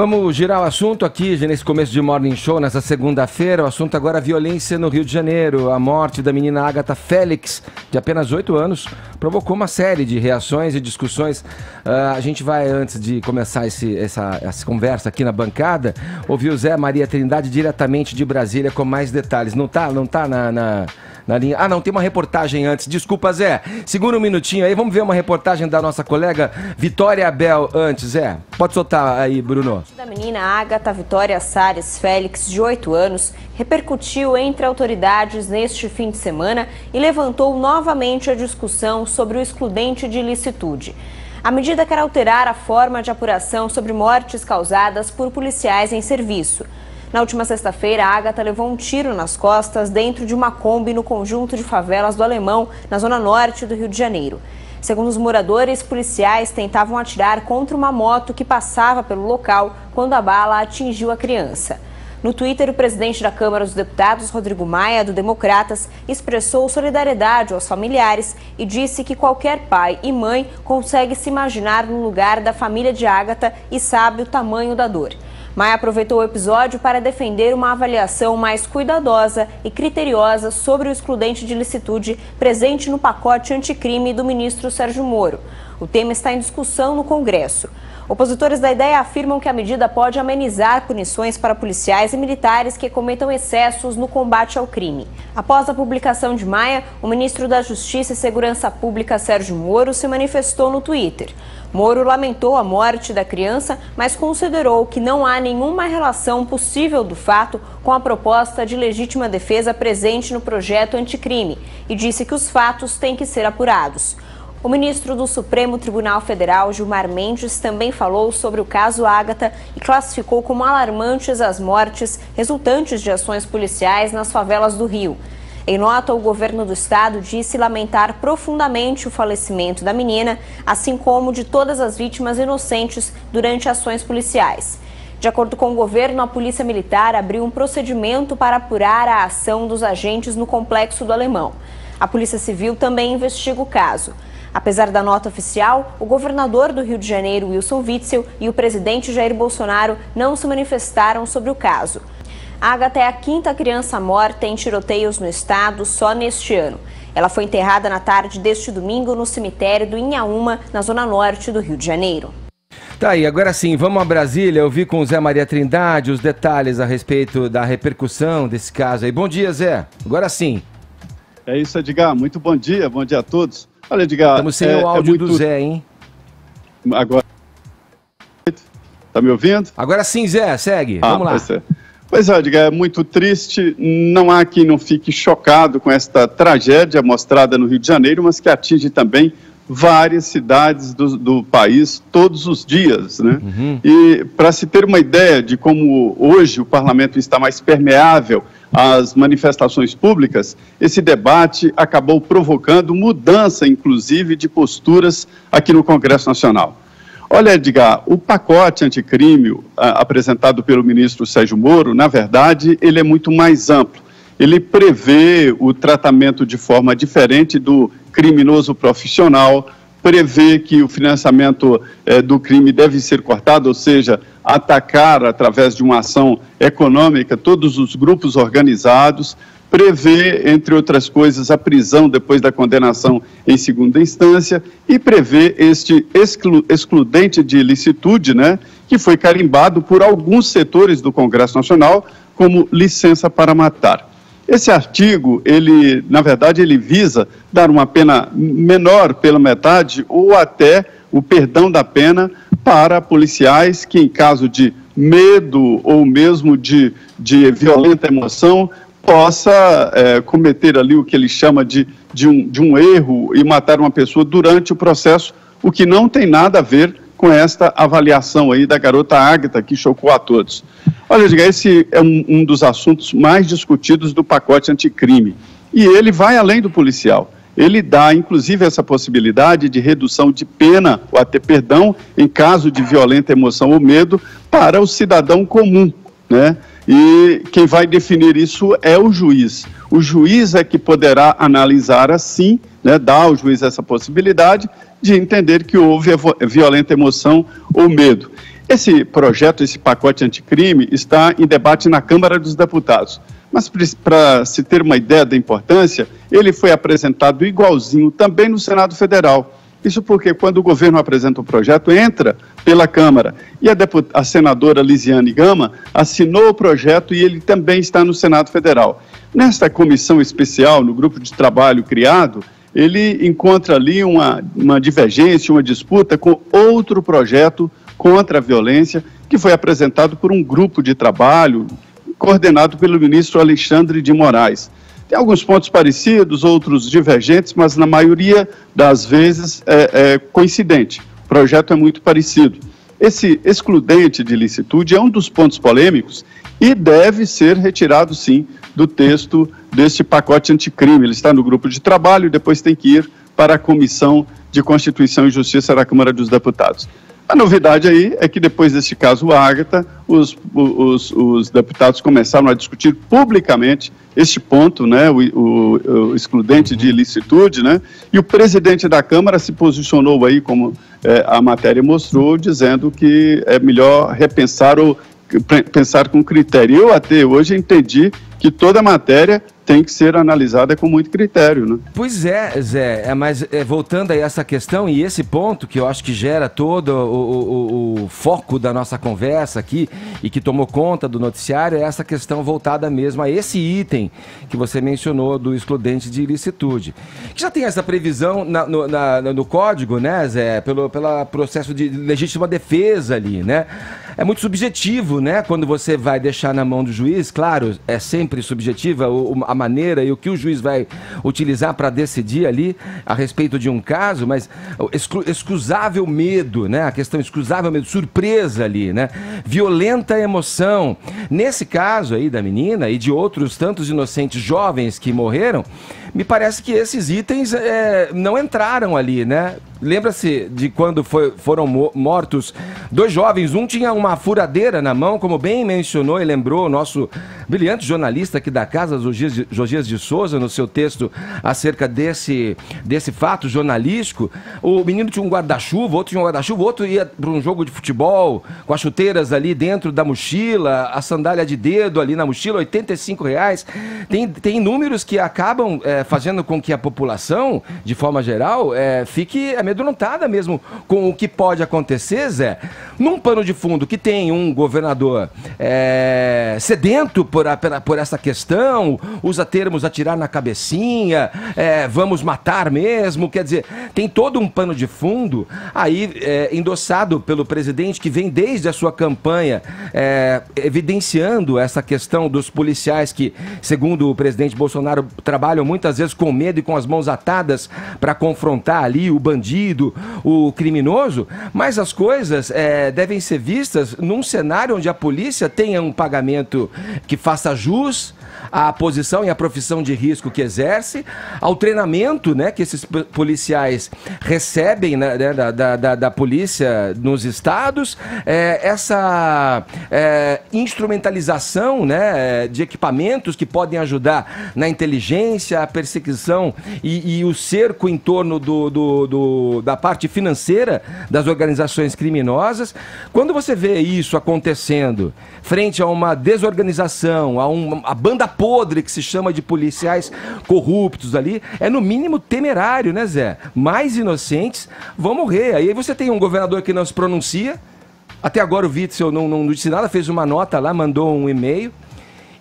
Vamos girar o assunto aqui, já nesse começo de Morning Show, nessa segunda-feira. O assunto agora é violência no Rio de Janeiro. A morte da menina Agatha Félix, de apenas 8 anos, provocou uma série de reações e discussões. A gente vai, antes de começar essa conversa aqui na bancada, ouvir o Zé Maria Trindade diretamente de Brasília com mais detalhes. Não tá na linha. Ah, não, tem uma reportagem antes. Desculpa, Zé. Segura um minutinho aí, vamos ver uma reportagem da nossa colega Vitória Abel antes, Zé. Pode soltar aí, Bruno. A menina Agatha Vitória Salles Félix, de 8 anos, repercutiu entre autoridades neste fim de semana e levantou novamente a discussão sobre o excludente de ilicitude. A medida quer alterar a forma de apuração sobre mortes causadas por policiais em serviço. Na última sexta-feira, a Agatha levou um tiro nas costas dentro de uma Kombi no conjunto de favelas do Alemão, na zona norte do Rio de Janeiro. Segundo os moradores, policiais tentavam atirar contra uma moto que passava pelo local quando a bala atingiu a criança. No Twitter, o presidente da Câmara dos Deputados, Rodrigo Maia, do Democratas, expressou solidariedade aos familiares e disse que qualquer pai e mãe consegue se imaginar no lugar da família de Agatha e sabe o tamanho da dor. Maia aproveitou o episódio para defender uma avaliação mais cuidadosa e criteriosa sobre o excludente de ilicitude presente no pacote anticrime do ministro Sérgio Moro. O tema está em discussão no Congresso. Opositores da ideia afirmam que a medida pode amenizar punições para policiais e militares que cometam excessos no combate ao crime. Após a publicação de Maia, o ministro da Justiça e Segurança Pública, Sérgio Moro, se manifestou no Twitter. Moro lamentou a morte da criança, mas considerou que não há nenhuma relação possível do fato com a proposta de legítima defesa presente no projeto anticrime e disse que os fatos têm que ser apurados. O ministro do Supremo Tribunal Federal, Gilmar Mendes, também falou sobre o caso Agatha e classificou como alarmantes as mortes resultantes de ações policiais nas favelas do Rio. Em nota, o governo do estado disse lamentar profundamente o falecimento da menina, assim como de todas as vítimas inocentes durante ações policiais. De acordo com o governo, a Polícia Militar abriu um procedimento para apurar a ação dos agentes no Complexo do Alemão. A Polícia Civil também investiga o caso. Apesar da nota oficial, o governador do Rio de Janeiro, Wilson Witzel, e o presidente Jair Bolsonaro não se manifestaram sobre o caso. Agatha é a 5ª criança morta em tiroteios no estado só neste ano. Ela foi enterrada na tarde deste domingo no cemitério do Inhaúma, na zona norte do Rio de Janeiro. Tá aí, agora sim, vamos a Brasília. Eu vi com o Zé Maria Trindade os detalhes a respeito da repercussão desse caso aí. Bom dia, Zé. Agora sim. É isso, Edgar. Muito bom dia a todos. Olha, Edgar... Estamos sem o áudio do Zé, hein? Agora... Tá me ouvindo? Agora sim, Zé, segue. Vamos lá. Pois é, Edgar, é muito triste. Não há quem não fique chocado com esta tragédia mostrada no Rio de Janeiro, mas que atinge também várias cidades do país todos os dias, né? E para se ter uma ideia de como hoje o parlamento está mais permeável às manifestações públicas, esse debate acabou provocando mudança, inclusive, de posturas aqui no Congresso Nacional. Olha, Edgar, o pacote anticrime apresentado pelo ministro Sérgio Moro, na verdade, ele é muito mais amplo. Ele prevê o tratamento de forma diferente do criminoso profissional, prevê que o financiamento do crime deve ser cortado, ou seja, atacar através de uma ação econômica todos os grupos organizados, prevê, entre outras coisas, a prisão depois da condenação em segunda instância e prevê este excludente de ilicitude, né, que foi carimbado por alguns setores do Congresso Nacional como licença para matar. Esse artigo, na verdade, ele visa dar uma pena menor pela metade ou até o perdão da pena para policiais que, em caso de medo ou mesmo de violenta emoção, possa cometer ali o que ele chama de um erro e matar uma pessoa durante o processo, o que não tem nada a ver com esta avaliação aí da garota Agatha, que chocou a todos. Olha, Edgar, esse é um dos assuntos mais discutidos do pacote anticrime. E ele vai além do policial. Ele dá, inclusive, essa possibilidade de redução de pena ou até perdão em caso de violenta emoção ou medo para o cidadão comum, né? E quem vai definir isso é o juiz. O juiz é que poderá analisar assim, né, dar ao juiz essa possibilidade de entender que houve violenta emoção ou medo. Esse projeto, esse pacote anticrime, está em debate na Câmara dos Deputados. Mas, para se ter uma ideia da importância, ele foi apresentado igualzinho também no Senado Federal. Isso porque, quando o governo apresenta o projeto, entra pela Câmara. E a senadora Lisiane Gama assinou o projeto e ele também está no Senado Federal. Nesta comissão especial, no grupo de trabalho criado, ele encontra ali uma divergência, uma disputa com outro projeto contra a violência, que foi apresentado por um grupo de trabalho coordenado pelo ministro Alexandre de Moraes. Tem alguns pontos parecidos, outros divergentes, mas na maioria das vezes é coincidente. O projeto é muito parecido. Esse excludente de ilicitude é um dos pontos polêmicos e deve ser retirado, sim, do texto deste pacote anticrime. Ele está no grupo de trabalho e depois tem que ir para a Comissão de Constituição e Justiça da Câmara dos Deputados. A novidade aí é que depois desse caso Ágata, os deputados começaram a discutir publicamente este ponto, né, o excludente de ilicitude, né, e o presidente da Câmara se posicionou aí, como a matéria mostrou, dizendo que é melhor repensar ou pensar com critério. Eu até hoje entendi que toda a matéria tem que ser analisada com muito critério, né? Pois é, Zé, mas voltando a essa questão e esse ponto que eu acho que gera todo o foco da nossa conversa aqui e que tomou conta do noticiário, é essa questão voltada mesmo a esse item que você mencionou do excludente de ilicitude. Que já tem essa previsão no código, né, Zé, pelo processo de legítima defesa ali, né? É muito subjetivo, né, quando você vai deixar na mão do juiz, claro, é sempre subjetiva a maneira e o que o juiz vai utilizar para decidir ali a respeito de um caso, mas excusável medo, né, a questão excusável medo, surpresa ali, né, violenta emoção. Nesse caso aí da menina e de outros tantos inocentes jovens que morreram, me parece que esses itens não entraram ali, né? Lembra-se de quando foram mortos dois jovens, um tinha uma furadeira na mão, como bem mencionou e lembrou o nosso brilhante jornalista aqui da casa, Josias de Souza, no seu texto acerca desse fato jornalístico. O menino tinha um guarda-chuva, outro tinha um guarda-chuva, outro ia para um jogo de futebol com as chuteiras ali dentro da mochila, a sandália de dedo ali na mochila, R$85. Tem números que acabam fazendo com que a população, de forma geral, fique amedrontada mesmo com o que pode acontecer, Zé. Num pano de fundo que tem um governador sedento por essa questão, usa termos atirar na cabecinha, vamos matar mesmo, quer dizer, tem todo um pano de fundo aí endossado pelo presidente, que vem desde a sua campanha evidenciando essa questão dos policiais que, segundo o presidente Bolsonaro, trabalham muitas vezes com medo e com as mãos atadas para confrontar ali o bandido, o criminoso, mas as coisas devem ser vistas num cenário onde a polícia tenha um pagamento que faça jus à posição e à profissão de risco que exerce, ao treinamento, né, que esses policiais recebem, né, da polícia nos estados, essa instrumentalização, né, de equipamentos que podem ajudar na inteligência, a perseguição e o cerco em torno da parte financeira das organizações criminosas. Quando você vê isso acontecendo frente a uma desorganização, a banda podre que se chama de policiais corruptos ali, é no mínimo temerário, né, Zé? Mais inocentes vão morrer. Aí você tem um governador que não se pronuncia, até agora o Witzel não disse nada, fez uma nota lá, mandou um e-mail.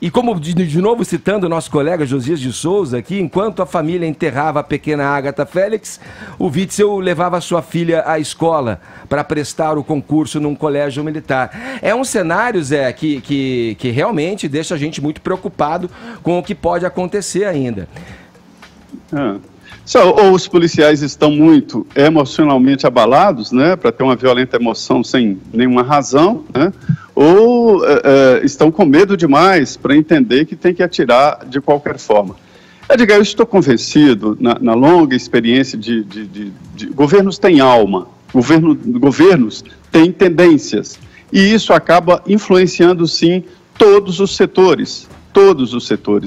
E como, de novo citando o nosso colega Josias de Souza aqui, enquanto a família enterrava a pequena Ágata Félix, o Witzel levava sua filha à escola para prestar o concurso num colégio militar. É um cenário, Zé, que realmente deixa a gente muito preocupado com o que pode acontecer ainda. Ou os policiais estão muito emocionalmente abalados, né, para ter uma violenta emoção sem nenhuma razão, né, ou estão com medo demais para entender que tem que atirar de qualquer forma. Edgar, eu estou convencido, na longa experiência de governos têm alma, governos têm tendências, e isso acaba influenciando, sim, todos os setores,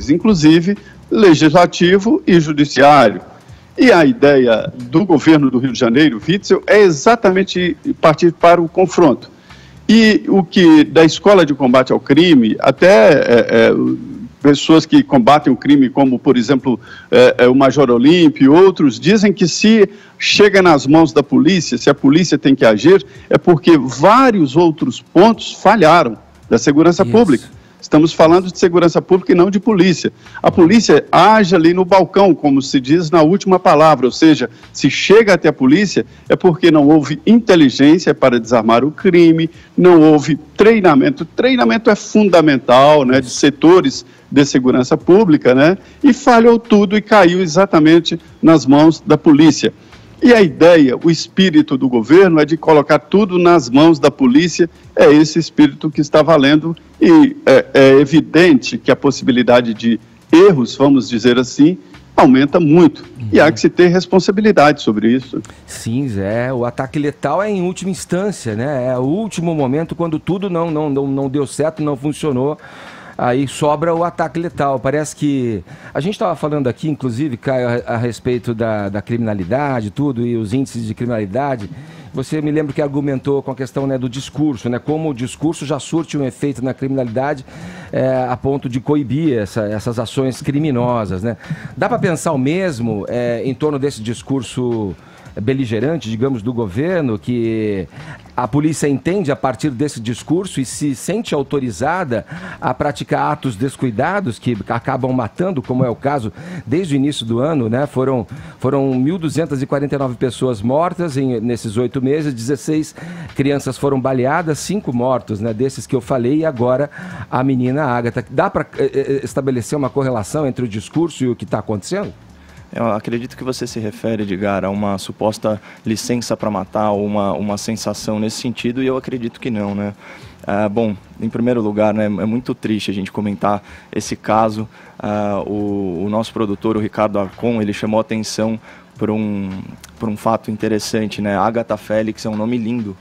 inclusive legislativo e judiciário. E a ideia do governo do Rio de Janeiro, Witzel, é exatamente partir para o confronto. E o que da Escola de Combate ao Crime, até pessoas que combatem o crime, como, por exemplo, o Major Olímpio e outros, dizem que se chega nas mãos da polícia, se a polícia tem que agir, é porque vários outros pontos falharam da segurança pública. Estamos falando de segurança pública e não de polícia. A polícia age ali no balcão, como se diz na última palavra, ou seja, se chega até a polícia é porque não houve inteligência para desarmar o crime, não houve treinamento. Treinamento é fundamental, né, de setores de segurança pública, né, e falhou tudo e caiu exatamente nas mãos da polícia. E a ideia, o espírito do governo é de colocar tudo nas mãos da polícia, é esse espírito que está valendo e é evidente que a possibilidade de erros, vamos dizer assim, aumenta muito. E há que se ter responsabilidade sobre isso. Sim, Zé, o ataque letal é em última instância, né? É o último momento quando tudo não deu certo, não funcionou. Aí sobra o ataque letal. Parece que... A gente estava falando aqui, inclusive, Caio, a respeito da criminalidade, tudo, e os índices de criminalidade. Você me lembra que argumentou com a questão, né, do discurso, né? Como o discurso já surte um efeito na criminalidade a ponto de coibir essas ações criminosas, né? Dá para pensar o mesmo em torno desse discurso beligerante, digamos, do governo, que a polícia entende a partir desse discurso e se sente autorizada a praticar atos descuidados que acabam matando, como é o caso desde o início do ano, né? Foram 1.249 pessoas mortas nesses 8 meses, 16 crianças foram baleadas, 5 mortos, né? Desses que eu falei, e agora a menina Ágata. Dá para estabelecer uma correlação entre o discurso e o que está acontecendo? Eu acredito que você se refere, Edgar, a uma suposta licença para matar, ou uma sensação nesse sentido, e eu acredito que não, né? Bom, em primeiro lugar, né, é muito triste a gente comentar esse caso. O nosso produtor, o Ricardo Arcon, ele chamou a atenção por um fato interessante, né? Ágata Félix é um nome lindo.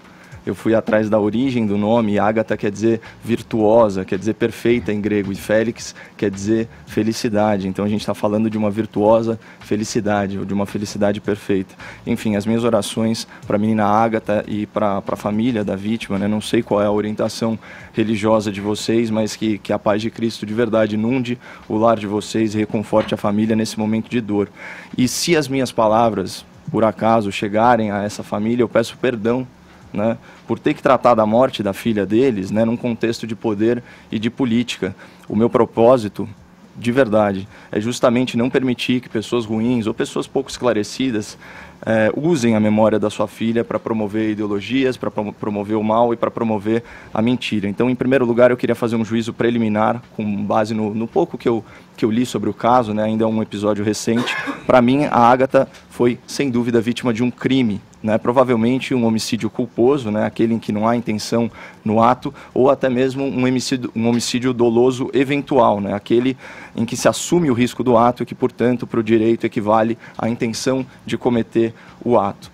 Eu fui atrás da origem do nome. Ágata quer dizer virtuosa, quer dizer perfeita em grego, e Félix quer dizer felicidade. Então a gente está falando de uma virtuosa felicidade, ou de uma felicidade perfeita. Enfim, as minhas orações para a menina Ágata e para a família da vítima, né? Não sei qual é a orientação religiosa de vocês, mas que a paz de Cristo de verdade inunde o lar de vocês e reconforte a família nesse momento de dor. E se as minhas palavras, por acaso, chegarem a essa família, eu peço perdão, né, por ter que tratar da morte da filha deles, né, num contexto de poder e de política. O meu propósito, de verdade, é justamente não permitir que pessoas ruins ou pessoas pouco esclarecidas usem a memória da sua filha para promover ideologias, para promover o mal e para promover a mentira. Então, em primeiro lugar, eu queria fazer um juízo preliminar com base no pouco que eu li sobre o caso, né, ainda é um episódio recente. Para mim, a Ágata foi, sem dúvida, vítima de um crime, né, provavelmente um homicídio culposo, né, aquele em que não há intenção no ato, ou até mesmo um homicídio doloso eventual, né, aquele em que se assume o risco do ato e que, portanto, para o direito equivale à intenção de cometer o ato.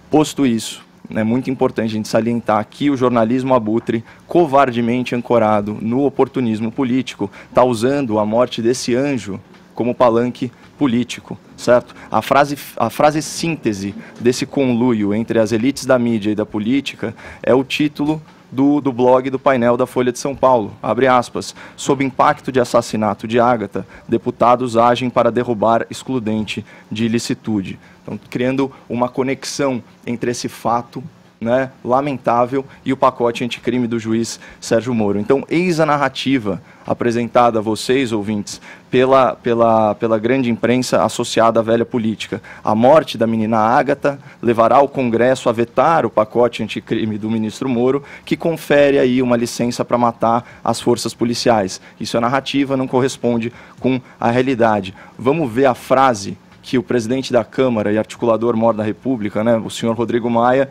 Posto isso, é muito importante a gente salientar que o jornalismo abutre, covardemente ancorado no oportunismo político, está usando a morte desse anjo como palanque político, certo? A frase síntese desse conluio entre as elites da mídia e da política é o título do blog do painel da Folha de São Paulo, abre aspas: sob impacto de assassinato de Ágata, deputados agem para derrubar excludente de ilicitude. Então, criando uma conexão entre esse fato, né, lamentável, e o pacote anticrime do juiz Sérgio Moro. Então, eis a narrativa apresentada a vocês, ouvintes, pela grande imprensa associada à velha política. A morte da menina Ágata levará o Congresso a vetar o pacote anticrime do ministro Moro, que confere aí uma licença para matar as forças policiais. Isso é narrativa, não corresponde com a realidade. Vamos ver a frase que o presidente da Câmara e articulador-mor da República, né, o senhor Rodrigo Maia,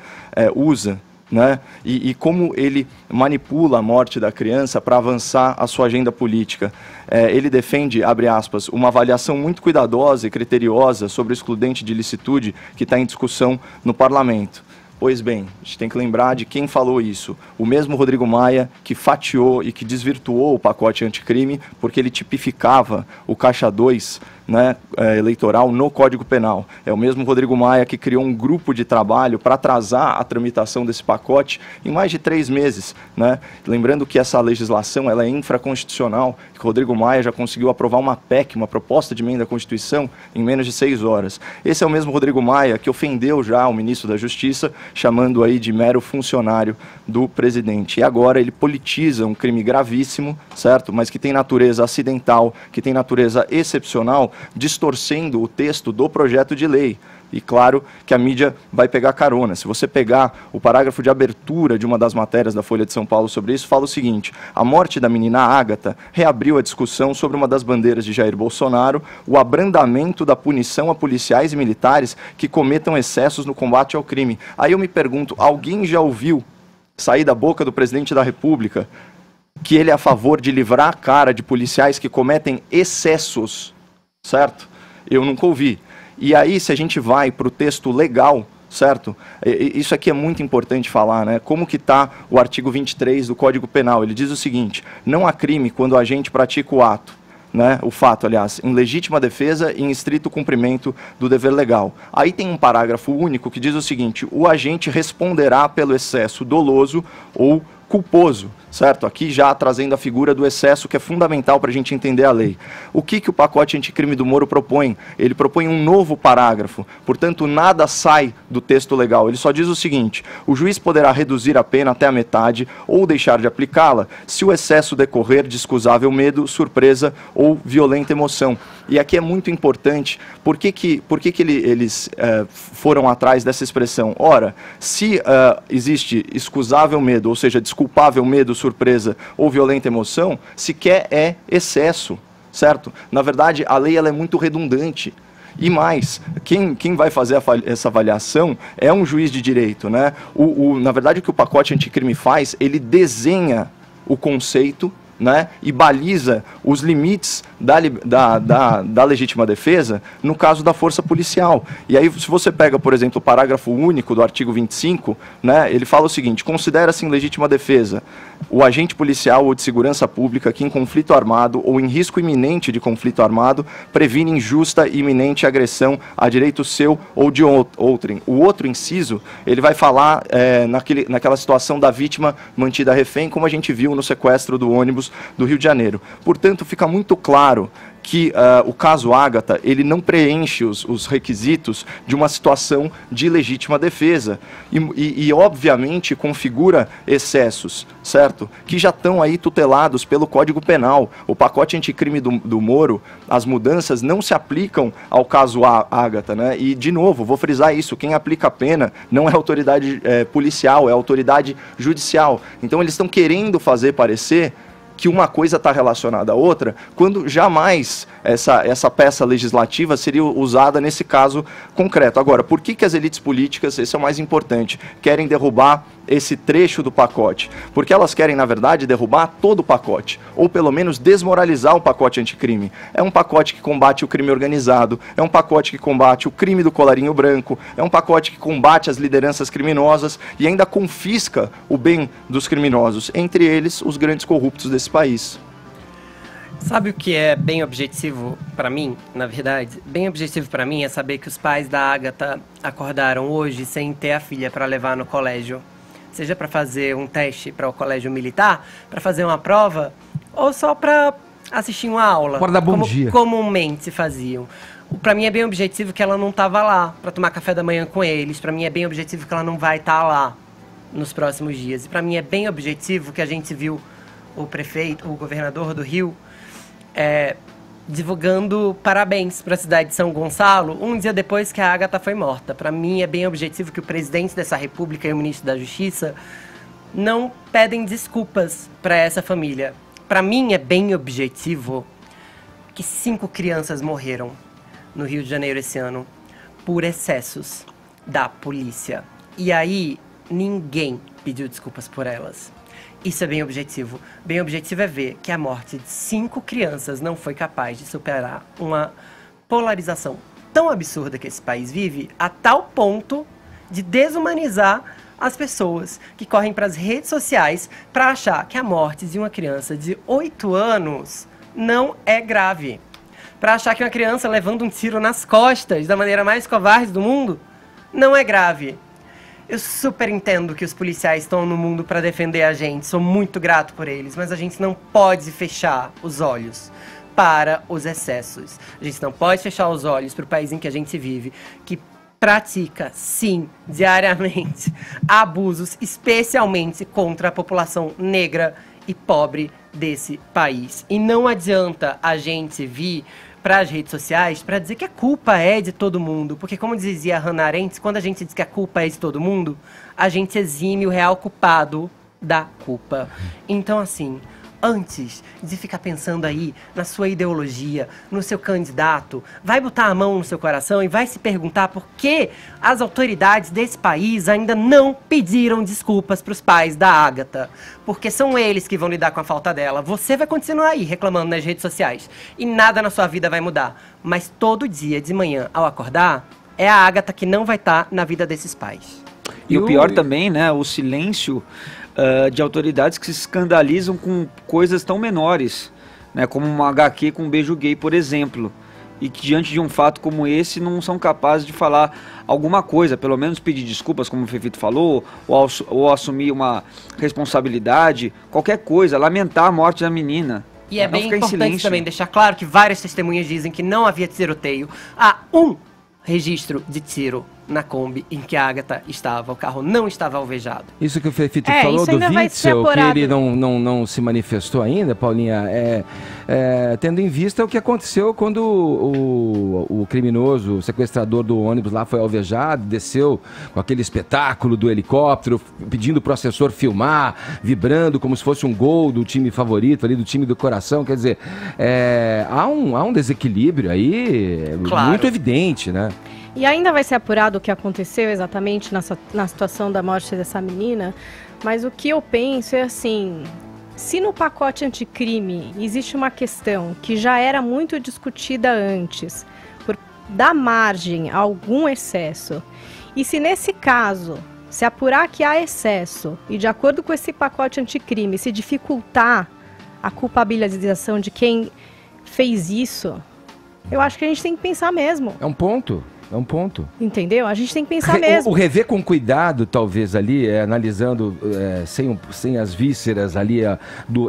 usa, né, e como ele manipula a morte da criança para avançar a sua agenda política. Ele defende, abre aspas, uma avaliação muito cuidadosa e criteriosa sobre o excludente de ilicitude que está em discussão no Parlamento. Pois bem, a gente tem que lembrar de quem falou isso. O mesmo Rodrigo Maia que fatiou e que desvirtuou o pacote anticrime porque ele tipificava o caixa 2 né, eleitoral no Código Penal. É o mesmo Rodrigo Maia que criou um grupo de trabalho para atrasar a tramitação desse pacote em mais de 3 meses. Né? Lembrando que essa legislação ela é infraconstitucional, que Rodrigo Maia já conseguiu aprovar uma PEC, uma proposta de emenda à Constituição, em menos de 6 horas. Esse é o mesmo Rodrigo Maia que ofendeu já o ministro da Justiça, chamando aí de mero funcionário do presidente. E agora ele politiza um crime gravíssimo, certo? Mas que tem natureza acidental, que tem natureza excepcional, distorcendo o texto do projeto de lei. E claro que a mídia vai pegar carona. Se você pegar o parágrafo de abertura de uma das matérias da Folha de São Paulo sobre isso, fala o seguinte: a morte da menina Ágata reabriu a discussão sobre uma das bandeiras de Jair Bolsonaro, o abrandamento da punição a policiais e militares que cometam excessos no combate ao crime. Aí eu me pergunto, alguém já ouviu sair da boca do presidente da República que ele é a favor de livrar a cara de policiais que cometem excessos, certo? Eu nunca ouvi. E aí, se a gente vai para o texto legal, certo? Isso aqui é muito importante falar, né? Como que está o artigo 23 do Código Penal? Ele diz o seguinte: não há crime quando o agente pratica o ato, né? O fato, aliás, em legítima defesa e em estrito cumprimento do dever legal. Aí tem um parágrafo único que diz o seguinte: o agente responderá pelo excesso doloso ou culposo, certo? Aqui já trazendo a figura do excesso, que é fundamental para a gente entender a lei. O que o pacote anticrime do Moro propõe? Ele propõe um novo parágrafo, portanto nada sai do texto legal. Ele só diz o seguinte: o juiz poderá reduzir a pena até a metade ou deixar de aplicá-la se o excesso decorrer de excusável medo, surpresa ou violenta emoção. E aqui é muito importante, por que eles foram atrás dessa expressão? Ora, se existe excusável medo, ou seja, desculpável medo, surpresa ou violenta emoção, sequer é excesso, certo? Na verdade, a lei ela é muito redundante. E mais, quem vai fazer essa avaliação é um juiz de direito, né? Na verdade, o que o pacote anticrime faz, ele desenha o conceito, né, e baliza os limites da legítima defesa no caso da força policial. E aí, se você pega, por exemplo, o parágrafo único do artigo 25, né, ele fala o seguinte: considera-se em legítima defesa o agente policial ou de segurança pública que em conflito armado ou em risco iminente de conflito armado previne injusta e iminente agressão a direito seu ou de outrem. O outro inciso, ele vai falar naquela situação da vítima mantida refém, como a gente viu no sequestro do ônibus do Rio de Janeiro. Portanto, fica muito claro que o caso Ágata, ele não preenche os requisitos de uma situação de legítima defesa e obviamente configura excessos, certo? Que já estão aí tutelados pelo Código Penal. O pacote anticrime do Moro, as mudanças não se aplicam ao caso Ágata, né? E, de novo, vou frisar isso: quem aplica a pena não é a autoridade policial, é a autoridade judicial. Então, eles estão querendo fazer parecer que uma coisa está relacionada à outra, quando jamais essa peça legislativa seria usada nesse caso concreto. Agora, por que as elites políticas, esse é o mais importante, querem derrubar esse trecho do pacote? Porque elas querem, na verdade, derrubar todo o pacote, ou pelo menos desmoralizar o pacote anticrime. É um pacote que combate o crime organizado, é um pacote que combate o crime do colarinho branco, é um pacote que combate as lideranças criminosas e ainda confisca o bem dos criminosos, entre eles os grandes corruptos desse país. Sabe o que é bem objetivo para mim, na verdade? Bem objetivo para mim é saber que os pais da Ágata acordaram hoje sem ter a filha para levar no colégio. Seja para fazer um teste para o colégio militar, para fazer uma prova, ou só para assistir uma aula, para dar bom como dia. Comumente faziam. Para mim é bem objetivo que ela não estava lá para tomar café da manhã com eles. Para mim é bem objetivo que ela não vai estar lá nos próximos dias. E para mim é bem objetivo que a gente viu o prefeito, o governador do Rio, divulgando parabéns para a cidade de São Gonçalo um dia depois que a Ágata foi morta. Para mim é bem objetivo que o presidente dessa república e o ministro da Justiça não pedem desculpas para essa família. Para mim é bem objetivo que 5 crianças morreram no Rio de Janeiro esse ano por excessos da polícia. E aí ninguém pediu desculpas por elas. Isso é bem objetivo. Bem objetivo é ver que a morte de 5 crianças não foi capaz de superar uma polarização tão absurda que esse país vive, a tal ponto de desumanizar as pessoas que correm para as redes sociais para achar que a morte de uma criança de 8 anos não é grave. para achar que uma criança levando um tiro nas costas da maneira mais covarde do mundo não é grave. Eu super entendo que os policiais estão no mundo para defender a gente, sou muito grato por eles, mas a gente não pode fechar os olhos para os excessos. A gente não pode fechar os olhos para o país em que a gente vive, que pratica, sim, diariamente, abusos, especialmente contra a população negra e pobre desse país. E não adianta a gente vir para as redes sociais para dizer que a culpa é de todo mundo, porque como dizia Hannah Arendt, quando a gente diz que a culpa é de todo mundo, a gente exime o real culpado da culpa. Então, assim, antes de ficar pensando aí na sua ideologia, no seu candidato, vai botar a mão no seu coração e vai se perguntar por que as autoridades desse país ainda não pediram desculpas para os pais da Ágata. Porque são eles que vão lidar com a falta dela. Você vai continuar aí reclamando nas redes sociais e nada na sua vida vai mudar. Mas todo dia de manhã, ao acordar, é a Ágata que não vai estar na vida desses pais. E o pior também, né, o silêncio de autoridades que se escandalizam com coisas tão menores, né, como uma HQ com um beijo gay, por exemplo, e que diante de um fato como esse não são capazes de falar alguma coisa, pelo menos pedir desculpas, como o Fefito falou, ou assumir uma responsabilidade, qualquer coisa, lamentar a morte da menina. E é bem importante também deixar claro que várias testemunhas dizem que não havia tiroteio. Há um registro de tiro na Kombi em que a Ágata estava. O carro não estava alvejado. Isso que o Fefito falou do Witzel, que ele não se manifestou ainda, Paulinha, tendo em vista o que aconteceu quando o criminoso, o sequestrador do ônibus lá foi alvejado, desceu com aquele espetáculo do helicóptero, pedindo pro assessor filmar, vibrando como se fosse um gol do time favorito ali, do time do coração. Quer dizer, há um desequilíbrio aí muito evidente, né? E ainda vai ser apurado o que aconteceu exatamente na situação da morte dessa menina, mas o que eu penso é assim, se no pacote anticrime existe uma questão que já era muito discutida antes, por dar margem a algum excesso, e se nesse caso se apurar que há excesso e de acordo com esse pacote anticrime se dificultar a culpabilização de quem fez isso, eu acho que a gente tem que pensar mesmo. É um ponto. Entendeu? A gente tem que pensar mesmo. O rever com cuidado, talvez ali, analisando sem as vísceras ali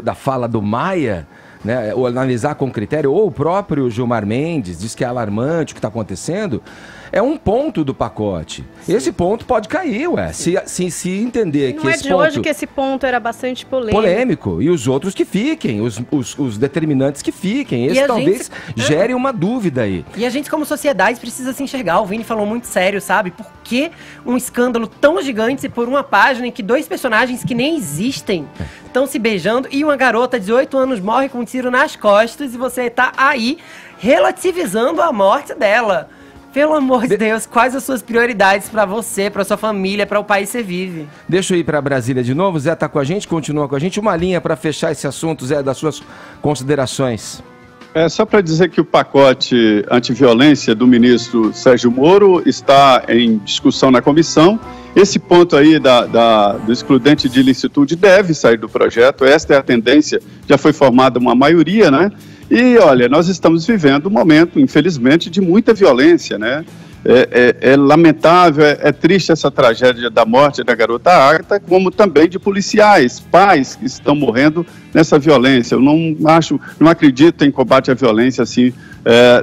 da fala do Maia, né, ou analisar com critério, ou o próprio Gilmar Mendes diz que é alarmante o que está acontecendo, é um ponto do pacote. Sim. Esse ponto pode cair, se entender que esse ponto... Não é de hoje que esse ponto era bastante polêmico. E os outros que fiquem, os determinantes que fiquem. Esse talvez gere uma dúvida aí. E a gente, como sociedade, precisa se enxergar. O Vini falou muito sério, sabe? Por que um escândalo tão gigante por uma página em que dois personagens que nem existem estão se beijando e uma garota de 8 anos morre com um tiro nas costas e você tá aí relativizando a morte dela? Pelo amor de Deus, quais as suas prioridades para você, para sua família, para o país que você vive? Deixa eu ir para Brasília de novo. Zé tá com a gente, continua com a gente. Uma linha para fechar esse assunto, Zé, das suas considerações. Só para dizer que o pacote antiviolência do ministro Sérgio Moro está em discussão na comissão. Esse ponto aí do excludente de ilicitude deve sair do projeto. Esta é a tendência, já foi formada uma maioria, né? E, olha, nós estamos vivendo um momento, infelizmente, de muita violência, né? É lamentável, é triste essa tragédia da morte da garota Ágata, como também de policiais, pais que estão morrendo nessa violência. Eu não acredito em combate à violência assim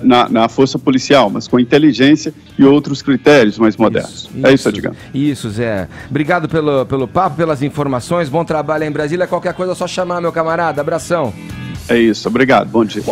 na força policial, mas com inteligência e outros critérios mais modernos. É isso, Edgar. Isso, Zé. Obrigado pelo papo, pelas informações. Bom trabalho aí em Brasília. Qualquer coisa é só chamar, meu camarada. Abração. É isso, obrigado, bom dia.